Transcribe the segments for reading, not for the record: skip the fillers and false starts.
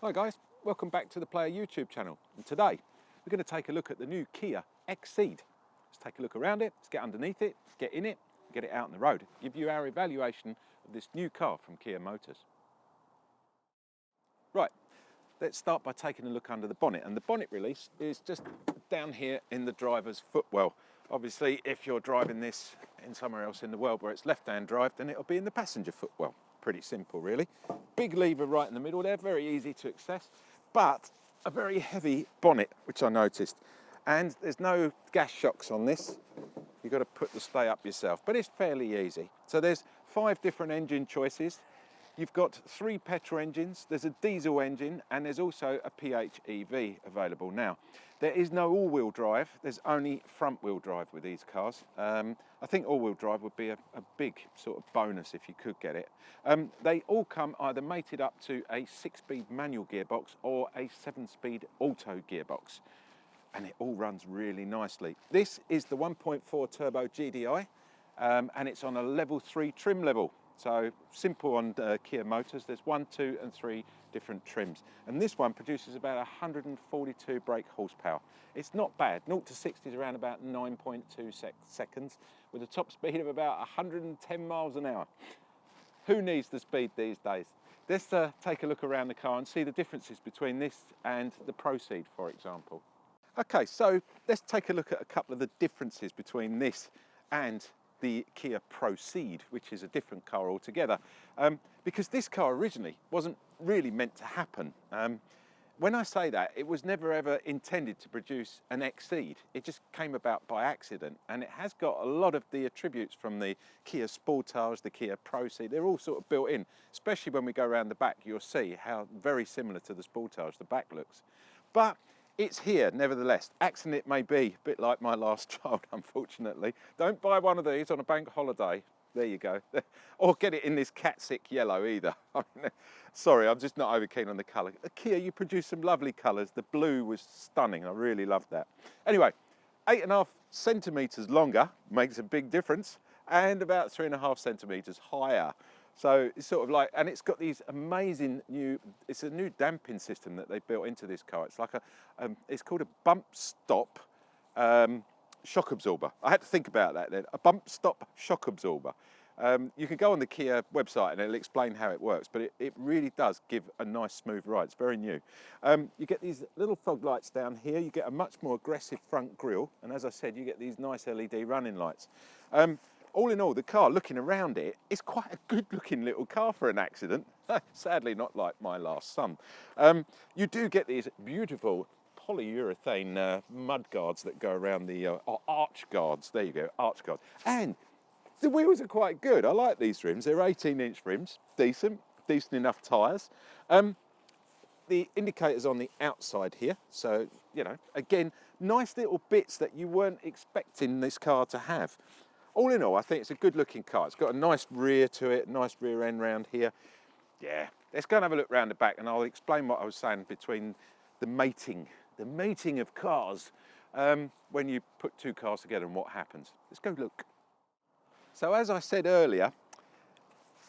Hi guys, welcome back to the Player YouTube channel. And today we're going to take a look at the new Kia CEED. Let's take a look around it, let's get underneath it, let's get in it, get it out on the road. Give you our evaluation of this new car from Kia Motors. Right, let's start by taking a look under the bonnet. And the bonnet release is just down here in the driver's footwell. Obviously, if you're driving this in somewhere else in the world where it's left-hand drive, then it'll be in the passenger footwell. Pretty simple, really. Big lever right in the middle there, very easy to access, but a very heavy bonnet, which I noticed. And there's no gas shocks on this. You've got to put the stay up yourself, but it's fairly easy. So there's 5 different engine choices. You've got 3 petrol engines, there's a diesel engine, and there's also a PHEV available. Now, there is no all-wheel drive, there's only front-wheel drive with these cars. I think all-wheel drive would be a big sort of bonus if you could get it. They all come either mated up to a 6-speed manual gearbox or a 7-speed auto gearbox, and it all runs really nicely. This is the 1.4 turbo GDI, and it's on a level 3 trim level. So simple on Kia Motors, there's 1, 2 and 3 different trims. And this one produces about 142 brake horsepower. It's not bad, 0 to 60 is around about 9.2 seconds with a top speed of about 110 miles an hour. Who needs the speed these days? Let's take a look around the car and see the differences between this and the CEED, for example. Okay, so let's take a look at a couple of the differences between this and the Kia CEED, which is a different car altogether, because this car originally wasn't really meant to happen. When I say that, it was never ever intended to produce an CEED. It just came about by accident, and it has got a lot of the attributes from the Kia Sportage, the Kia CEED. They're all sort of built in, especially when we go around the back, you'll see how very similar to the Sportage the back looks. But it's here, nevertheless. Accident it may be, a bit like my last child, unfortunately. Don't buy one of these on a bank holiday. There you go. Or get it in this cat sick yellow either. Sorry, I'm just not over keen on the colour. Kia, you produce some lovely colours. The blue was stunning. I really loved that. Anyway, 8.5 centimetres longer makes a big difference, and about 3.5 centimetres higher. So it's sort of like, and it's got these amazing it's a new damping system that they built into this car. It's like it's called a bump stop shock absorber. I had to think about that then. A bump stop shock absorber. You can go on the Kia website and it'll explain how it works, but it really does give a nice smooth ride. It's very new. You get these little fog lights down here. You get a much more aggressive front grille, and as I said, you get these nice LED running lights. All in all, the car, looking around it, is quite a good-looking little car for an accident. Sadly, not like my last son. You do get these beautiful polyurethane mud guards that go around the arch guards. There you go, arch guards. And the wheels are quite good. I like these rims. They're 18-inch rims, decent enough tyres. The indicators on the outside here. So, you know, again, nice little bits that you weren't expecting this car to have. All in all, I think it's a good looking car. It's got a nice rear to it, nice rear end round here. Yeah, let's go and have a look round the back and I'll explain what I was saying between the mating of cars when you put 2 cars together and what happens. Let's go look. So as I said earlier,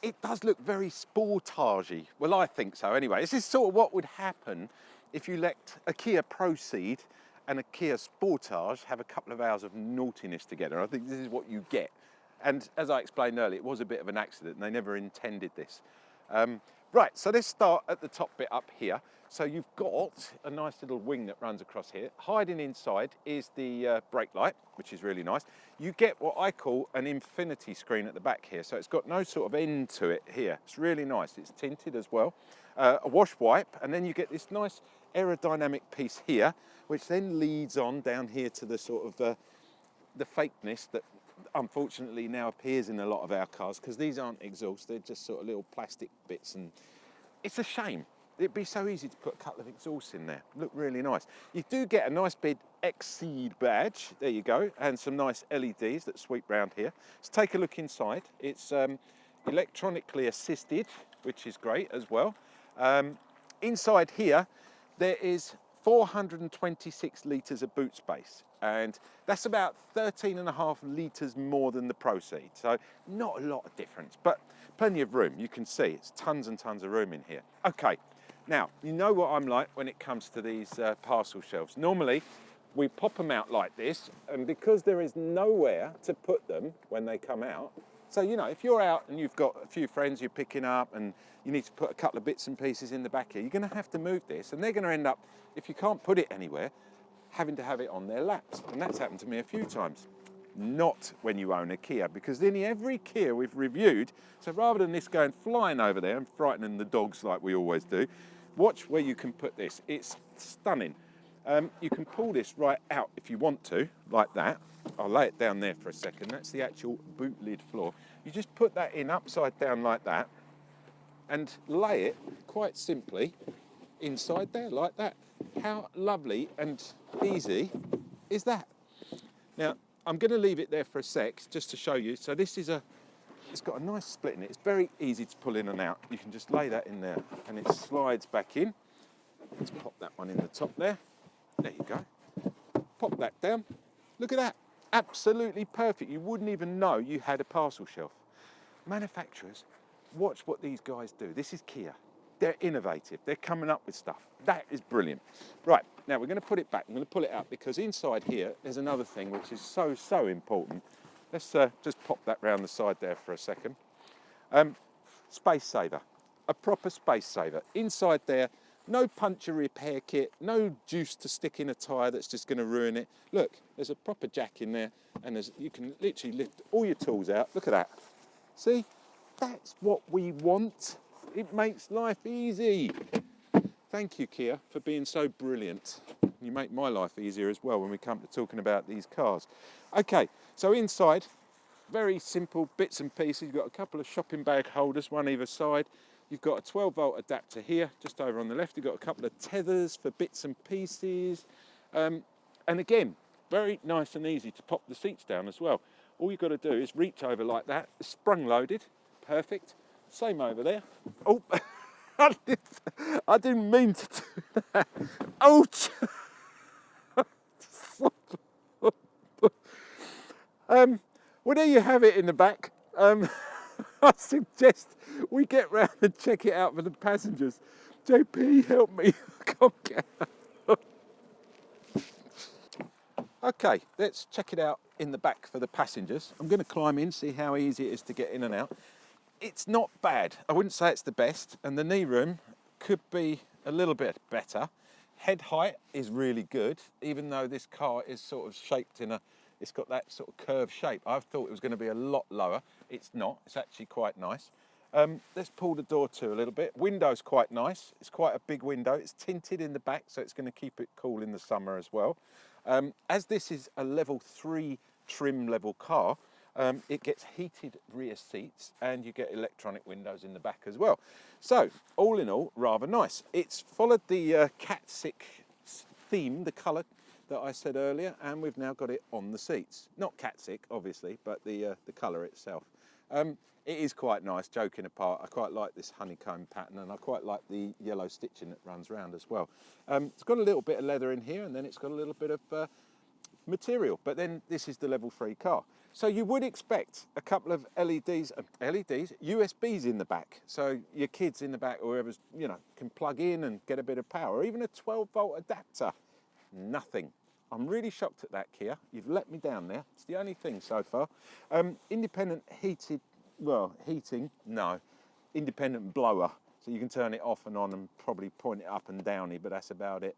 it does look very sportage-y. Well, I think so anyway. This is sort of what would happen if you let a Kia CEED and a Kia Sportage have a couple of hours of naughtiness together. I think this is what you get. And as I explained earlier, it was a bit of an accident and they never intended this. Right, so let's start at the top bit up here. So you've got a nice little wing that runs across here. Hiding inside is the brake light, which is really nice. You get what I call an infinity screen at the back here. So it's got no sort of end to it here. It's really nice. It's tinted as well. A wash wipe, and then you get this nice aerodynamic piece here, which then leads on down here to the sort of the fakeness that unfortunately now appears in a lot of our cars, because these aren't exhaust, they're just sort of little plastic bits, and it's a shame. It'd be so easy to put a couple of exhausts in there. Look really nice. You do get a nice big CEED badge, there you go, and some nice LEDs that sweep round here. Let's take a look inside. It's electronically assisted, which is great as well. Inside here, there is 426 litres of boot space, and that's about 13.5 litres more than the CEED. So not a lot of difference, but plenty of room. You can see it's tons and tons of room in here. Okay, Now, you know what I'm like when it comes to these parcel shelves. Normally, we pop them out like this, and because there is nowhere to put them when they come out, so, you know, if you're out and you've got a few friends you're picking up and you need to put a couple of bits and pieces in the back here, you're going to have to move this, and they're going to end up, if you can't put it anywhere, having to have it on their laps. And that's happened to me a few times. Not when you own a Kia, because nearly every Kia we've reviewed, so rather than this going flying over there and frightening the dogs like we always do, watch where you can put this. It's stunning. You can pull this right out if you want to, like that. I'll lay it down there for a second. That's the actual boot lid floor. You just put that in upside down like that and lay it quite simply inside there like that. How lovely and easy is that? Now, I'm going to leave it there for a sec just to show you. So this is it's got a nice split in it. It's very easy to pull in and out. You can just lay that in there and it slides back in. Let's pop that one in the top there. There you go. Pop that down. Look at that. Absolutely perfect. You wouldn't even know you had a parcel shelf. Manufacturers, watch what these guys do. This is Kia. They're innovative. They're coming up with stuff. That is brilliant. Right, now we're going to put it back. I'm going to pull it out because inside here there's another thing which is so important. Let's just pop that round the side there for a second. Space saver. A proper space saver. Inside there, no puncture repair kit, no juice to stick in a tyre that's just going to ruin it. Look, there's a proper jack in there and you can literally lift all your tools out. Look at that. See, that's what we want. It makes life easy. Thank you, Kia, for being so brilliant. You make my life easier as well when we come to talking about these cars. Okay, so inside, very simple bits and pieces. You've got a couple of shopping bag holders, one either side. You've got a 12-volt adapter here, just over on the left. You've got a couple of tethers for bits and pieces. And again, very nice and easy to pop the seats down as well. All you've got to do is reach over like that. It's sprung loaded, perfect. Same over there. Oh, I didn't mean to do that. Ouch! Well, there you have it in the back. I suggest we get round and check it out for the passengers. JP, help me. I can't get out. Okay, let's check it out in the back for the passengers. I'm going to climb in, see how easy it is to get in and out. It's not bad. I wouldn't say it's the best, and the knee room could be a little bit better. Head height is really good, even though this car is sort of shaped in it's got that sort of curved shape. I thought it was going to be a lot lower. It's not. It's actually quite nice. Let's pull the door to a little bit. Window's quite nice. It's quite a big window. It's tinted in the back, so it's going to keep it cool in the summer as well. As this is a level 3 trim level car, it gets heated rear seats and you get electronic windows in the back as well. So, all in all, rather nice. It's followed the cat sick theme, the colour that I said earlier, and we've now got it on the seats. Not cat sick, obviously, but the colour itself. It is quite nice, joking apart. I quite like this honeycomb pattern, and I quite like the yellow stitching that runs around as well. It's got a little bit of leather in here, and then it's got a little bit of material, but then this is the level 3 car. So you would expect a couple of USBs in the back, so your kids in the back or whoever's, you know, can plug in and get a bit of power, or even a 12-volt adapter. Nothing. I'm really shocked at that, Kia. You've let me down there. It's the only thing so far. Independent heating, no. Independent blower, so you can turn it off and on and probably point it up and downy, but that's about it.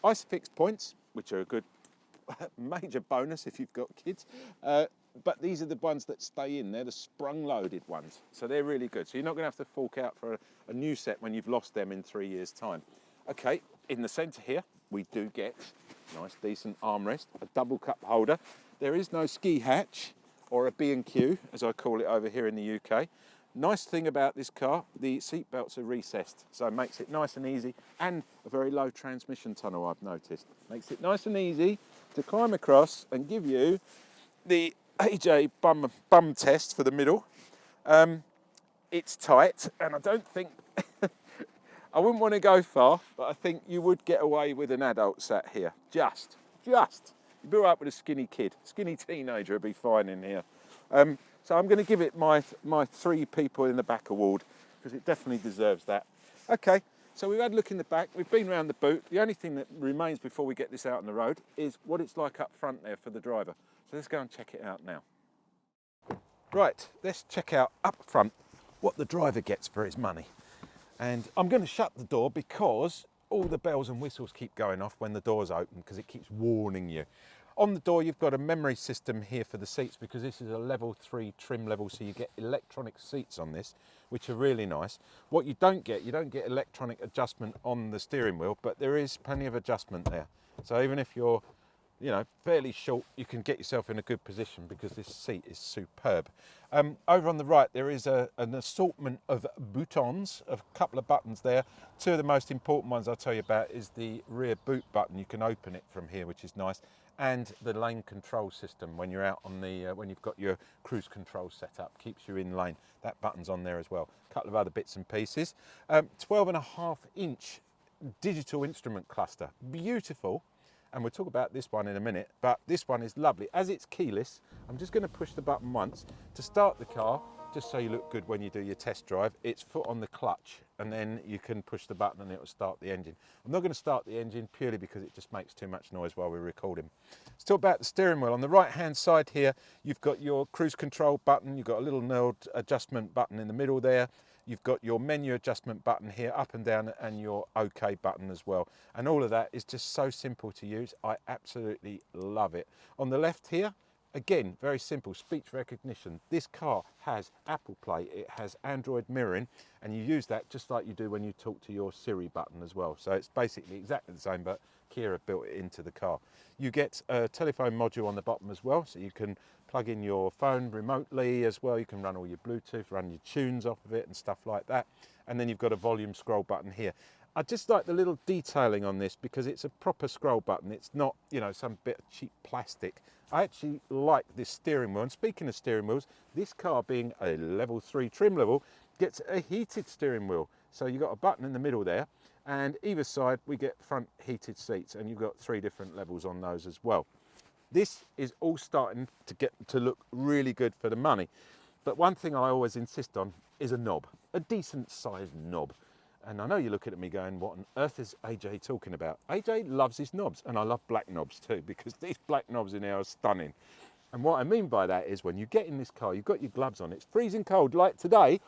Isofix points, which are a good major bonus if you've got kids, but these are the ones that stay in. They're the sprung loaded ones, so they're really good. So you're not going to have to fork out for a new set when you've lost them in 3 years' time. Okay, in the centre here we do get nice decent armrest, a double cup holder. There is no ski hatch or a B&Q as I call it over here in the UK. Nice thing about this car, the seat belts are recessed, so it makes it nice and easy, and a very low transmission tunnel I've noticed. Makes it nice and easy to climb across and give you the AJ bum test for the middle. It's tight, and I don't think, I wouldn't want to go far, but I think you would get away with an adult sat here. Just. You'd be all right with a skinny kid. Skinny teenager would be fine in here. So I'm going to give it my 3 people in the back award, because it definitely deserves that. Okay, So we've had a look in the back, we've been around the boot. The only thing that remains before we get this out on the road is what it's like up front there for the driver. So let's go and check it out now. Right, let's check out up front what the driver gets for his money. And I'm going to shut the door because all the bells and whistles keep going off when the door's open because it keeps warning you. On the door, you've got a memory system here for the seats because this is a level 3 trim level, so you get electronic seats on this, which are really nice. What you don't get electronic adjustment on the steering wheel, but there is plenty of adjustment there. So even if you're, you know, fairly short, you can get yourself in a good position because this seat is superb. Over on the right, there is an assortment of buttons, a couple of buttons there. Two of the most important ones I'll tell you about is the rear boot button. You can open it from here, which is nice. And the lane control system when you're out on the, when you've got your cruise control set up, keeps you in lane. That button's on there as well. A couple of other bits and pieces. 12.5-inch digital instrument cluster, beautiful. And we'll talk about this one in a minute, but this one is lovely. As it's keyless, I'm just going to push the button once to start the car, just so you look good when you do your test drive. It's foot on the clutch, and then you can push the button and it will start the engine. I'm not going to start the engine purely because it just makes too much noise while we're recording. Let's talk about the steering wheel. On the right hand side here, you've got your cruise control button, you've got a little knurled adjustment button in the middle there. You've got your menu adjustment button here, up and down, and your OK button as well. And all of that is just so simple to use. I absolutely love it. On the left here, again, very simple, speech recognition. This car has Apple Play, it has Android mirroring, and you use that just like you do when you talk to your Siri button as well. So it's basically exactly the same, but KIA have built it into the car. You get a telephone module on the bottom as well, so you can plug in your phone remotely as well. You can run all your Bluetooth, run your tunes off of it and stuff like that. And then you've got a volume scroll button here. I just like the little detailing on this because it's a proper scroll button. It's not, you know, some bit of cheap plastic. I actually like this steering wheel. And speaking of steering wheels, this car being a level 3 trim level gets a heated steering wheel. So you've got a button in the middle there, and either side we get front heated seats, and you've got 3 different levels on those as well. This is all starting to get to look really good for the money. But one thing I always insist on is a knob, a decent sized knob. And I know you're looking at me going, what on earth is AJ talking about? AJ loves his knobs, and I love black knobs too, because these black knobs in here are stunning. And what I mean by that is when you get in this car, you've got your gloves on, it's freezing cold, like today,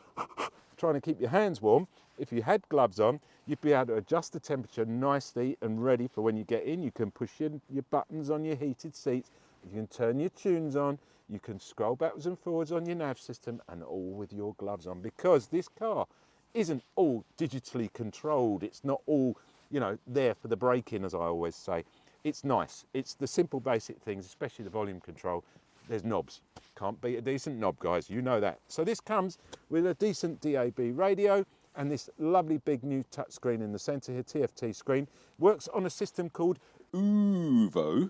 trying to keep your hands warm. If you had gloves on, you'd be able to adjust the temperature nicely and ready for when you get in. You can push your buttons on your heated seats, you can turn your tunes on, you can scroll backwards and forwards on your nav system, and all with your gloves on, because this car isn't all digitally controlled. It's not all, you know, there for the braking, as I always say. It's nice. It's the simple basic things, especially the volume control. There's knobs. Can't beat a decent knob, guys. You know that. So this comes with a decent DAB radio and this lovely big new touchscreen in the center here, TFT screen. Works on a system called Uvo.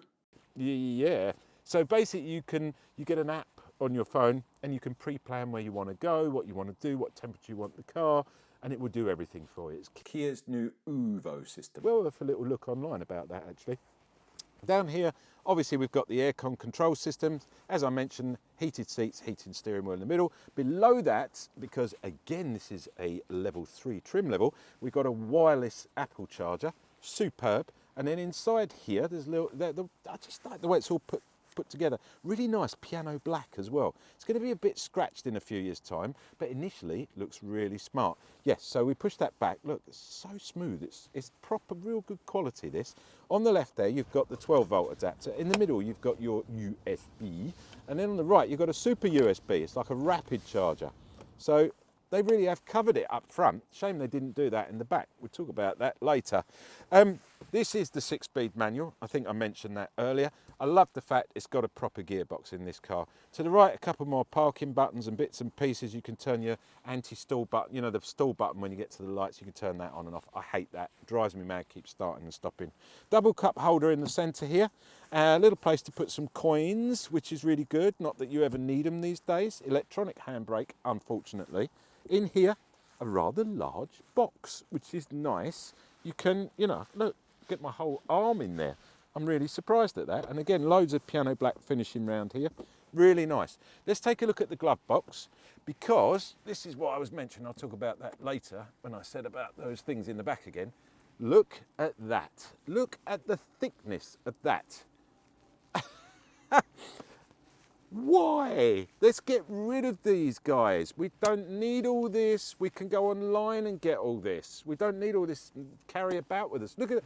Yeah. So basically you get an app on your phone and you can pre-plan where you want to go, what you want to do, what temperature you want the car, and it will do everything for you. It's Kia's new Uvo system. Well, have a little look online about that actually. Down here, obviously we've got the aircon control systems. As I mentioned, heated seats, heated steering wheel in the middle. Below that, because again this is a level 3 trim level, we've got a wireless Apple charger, superb. And then inside here, there's a little, I just like the way it's all put together. Really nice piano black as well. It's going to be a bit scratched in a few years' time, but initially it looks really smart. Yes, so we push that back. Look, it's so smooth. It's proper, real good quality, this. On the left there, you've got the 12-volt adapter. In the middle, you've got your USB. And then on the right, you've got a super USB. It's like a rapid charger. So they really have covered it up front. Shame they didn't do that in the back. We'll talk about that later. This is the 6-speed manual. I think I mentioned that earlier. I love the fact it's got a proper gearbox in this car. To the right, a couple more parking buttons and bits and pieces. You can turn your anti-stall button, you know, the stall button when you get to the lights, you can turn that on and off. I hate that. It drives me mad, keeps starting and stopping. Double cup holder in the center here. A little place to put some coins, which is really good. Not that you ever need them these days. Electronic handbrake, unfortunately. In here, a rather large box, which is nice. You can, you know, look, get my whole arm in there. I'm really surprised at that. And again, loads of piano black finishing round here. Really nice. Let's take a look at the glove box, because this is what I was mentioning. I'll talk about that later when I said about those things in the back again. Look at that. Look at the thickness of that. Why? Let's get rid of these guys. We don't need all this. We can go online and get all this. We don't need all this and carry about with us. Look,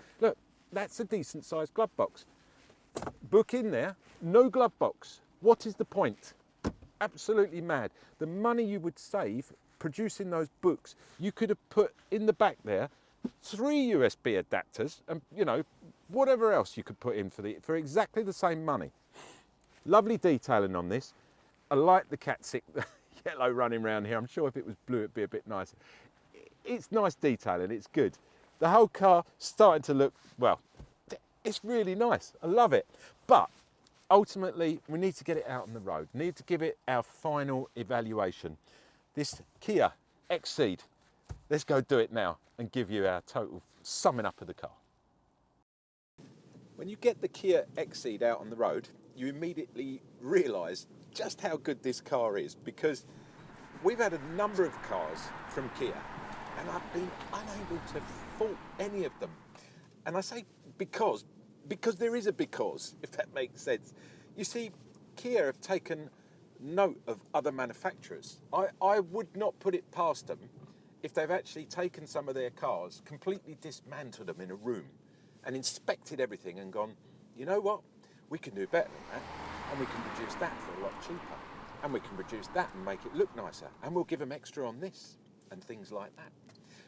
that's a decent sized glove box. Book in there, no glove box. What is the point? Absolutely mad. The money you would save producing those books, you could have put in the back there 3 USB adapters and, you know, whatever else you could put in for exactly the same money. Lovely detailing on this. I like the cat sick yellow running around here. I'm sure if it was blue it'd be a bit nicer. It's nice detailing, it's good. The whole car starting to look, well, it's really nice. I love it. But ultimately we need to get it out on the road. Need to give it our final evaluation. This Kia CEED. Let's go do it now and give you our total summing up of the car. When you get the Kia CEED out on the road, you immediately realise just how good this car is, because we've had a number of cars from Kia and I've been unable to fault any of them. And I say because there is a because, if that makes sense. You see, Kia have taken note of other manufacturers. I would not put it past them if they've actually taken some of their cars, completely dismantled them in a room and inspected everything and gone, you know what? We can do better than that, and we can produce that for a lot cheaper, and we can produce that and make it look nicer, and we'll give them extra on this and things like that.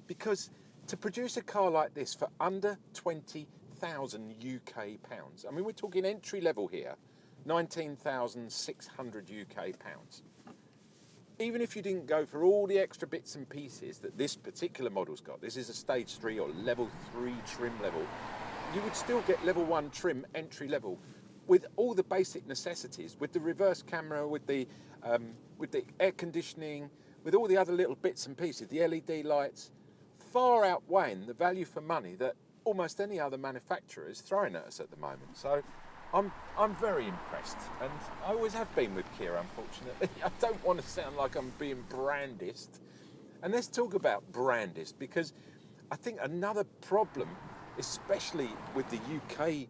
Because to produce a car like this for under 20,000 UK pounds, I mean, we're talking entry level here, 19,600 UK pounds. Even if you didn't go for all the extra bits and pieces that this particular model's got, this is a stage 3 or level 3 trim level, you would still get level 1 trim entry level with all the basic necessities, with the reverse camera, with the air conditioning, with all the other little bits and pieces, the LED lights, far outweighing the value for money that almost any other manufacturer is throwing at us at the moment. So I'm very impressed, and I always have been with Kia, unfortunately. I don't want to sound like I'm being brandist. And let's talk about brandist, because I think another problem, especially with the UK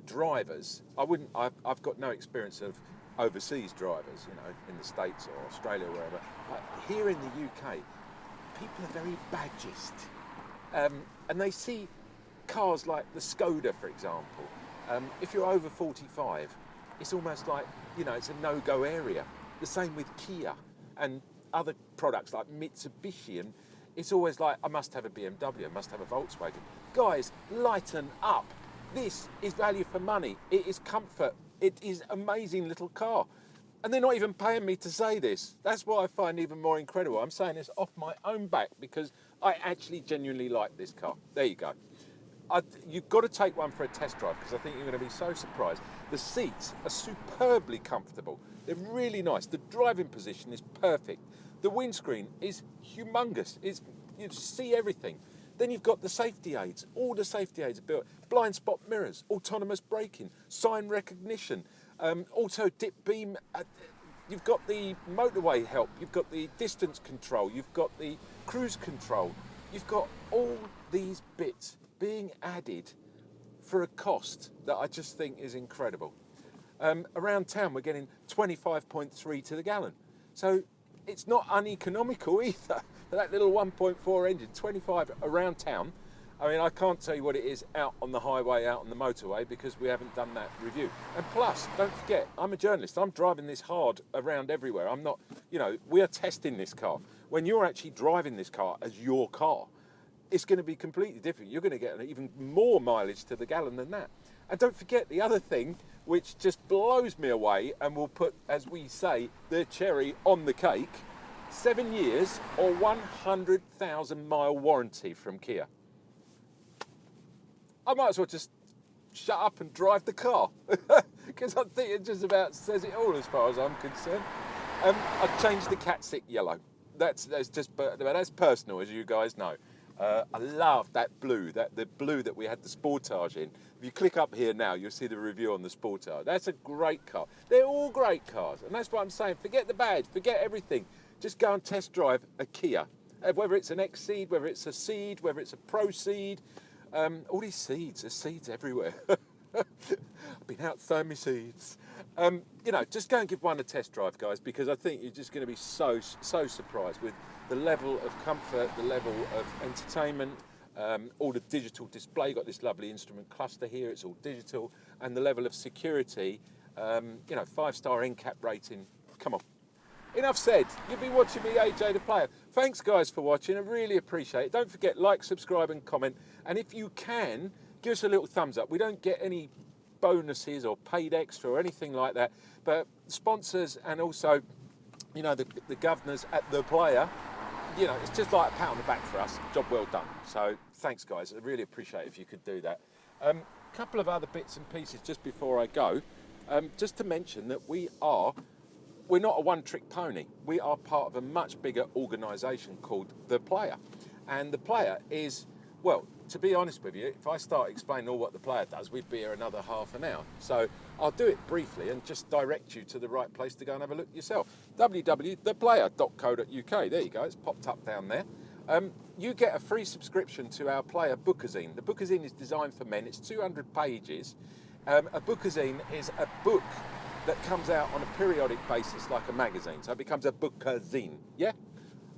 drivers, I've got no experience of overseas drivers, you know, in the States or Australia or wherever, but here in the UK, people are very badgist, and they see cars like the Skoda, for example. If you're over 45, it's almost like, you know, it's a no-go area. The same with Kia and other products like Mitsubishi, and it's always like, I must have a BMW, I must have a Volkswagen. Guys, lighten up. This is value for money. It is comfort. It is amazing little car. And they're not even paying me to say this. That's what I find even more incredible. I'm saying this off my own back because I actually genuinely like this car. There you go. You've got to take one for a test drive, because I think you're going to be so surprised. The seats are superbly comfortable. They're really nice. The driving position is perfect. The windscreen is humongous. You see everything. Then you've got the safety aids. All the safety aids are built. Blind spot mirrors, autonomous braking, sign recognition, auto dip beam. You've got the motorway help. You've got the distance control. You've got the cruise control. You've got all these bits being added for a cost that I just think is incredible. Around town, we're getting 25.3 to the gallon. So it's not uneconomical either. That little 1.4 engine, 25 around town. I mean, I can't tell you what it is out on the highway, out on the motorway, because we haven't done that review. And plus, don't forget, I'm a journalist. I'm driving this hard around everywhere. I'm not, you know, we are testing this car. When you're actually driving this car as your car, it's going to be completely different. You're going to get even more mileage to the gallon than that. And don't forget the other thing, which just blows me away and will put, as we say, the cherry on the cake, 7 years or 100,000 mile warranty from Kia. I might as well just shut up and drive the car, because I think it just about says it all as far as I'm concerned. I've changed the cat sick yellow. That's personal, as you guys know. I love that blue, the blue that we had the Sportage in. If you click up here now, you'll see the review on the Sportage. That's a great car. They're all great cars, and that's what I'm saying. Forget the badge, forget everything. Just go and test drive a Kia. Whether it's an X Ceed, whether it's a Ceed, whether it's a Pro Ceed, all these seeds, there's seeds everywhere. I've been out throwing my seeds. You know, just go and give one a test drive, guys, because I think you're just going to be so surprised with the level of comfort, the level of entertainment, all the digital display. Got this lovely instrument cluster here, it's all digital, and the level of security, you know, 5-star NCAP rating. Come on. Enough said. You'll be watching me, AJ the Player. Thanks, guys, for watching. I really appreciate it. Don't forget, like, subscribe, and comment. And if you can, give us a little thumbs up. We don't get any bonuses or paid extra or anything like that. But sponsors and also, you know, the governors at the Player, you know, it's just like a pat on the back for us. Job well done. So thanks, guys. I really appreciate it if you could do that. Couple of other bits and pieces just before I go. Just to mention that we're not a one-trick pony. We are part of a much bigger organisation called The Player. And The Player is, well, to be honest with you, if I start explaining all what The Player does, we'd be here another half an hour. So I'll do it briefly and just direct you to the right place to go and have a look yourself. www.theplayer.co.uk. There you go, it's popped up down there. You get a free subscription to our Player bookazine. The bookazine is designed for men. It's 200 pages. A bookazine is a book that comes out on a periodic basis like a magazine. So it becomes a bookazine, yeah?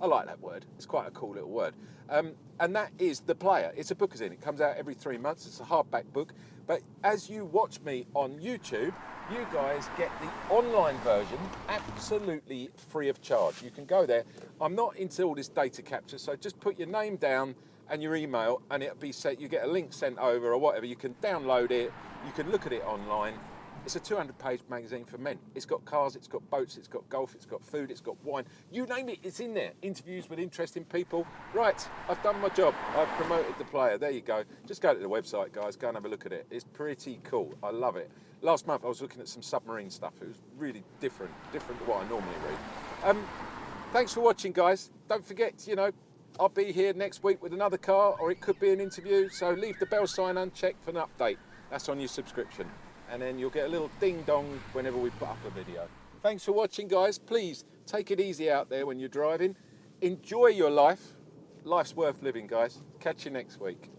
I like that word. It's quite a cool little word. And that is The Player. It's a bookazine. It comes out every 3 months. It's a hardback book. But as you watch me on YouTube, you guys get the online version absolutely free of charge. You can go there. I'm not into all this data capture, so just put your name down and your email, and it'll be sent. You get a link sent over or whatever. You can download it. You can look at it online. It's a 200-page magazine for men. It's got cars, it's got boats, it's got golf, it's got food, it's got wine. You name it, it's in there. Interviews with interesting people. Right, I've done my job. I've promoted The Player. There you go. Just go to the website, guys. Go and have a look at it. It's pretty cool. I love it. Last month, I was looking at some submarine stuff. It was really different to what I normally read. Thanks for watching, guys. Don't forget, you know, I'll be here next week with another car, or it could be an interview. So leave the bell sign unchecked for an update. That's on your subscription. And then you'll get a little ding-dong whenever we put up a video. Thanks for watching, guys. Please take it easy out there when you're driving. Enjoy your life. Life's worth living, guys. Catch you next week.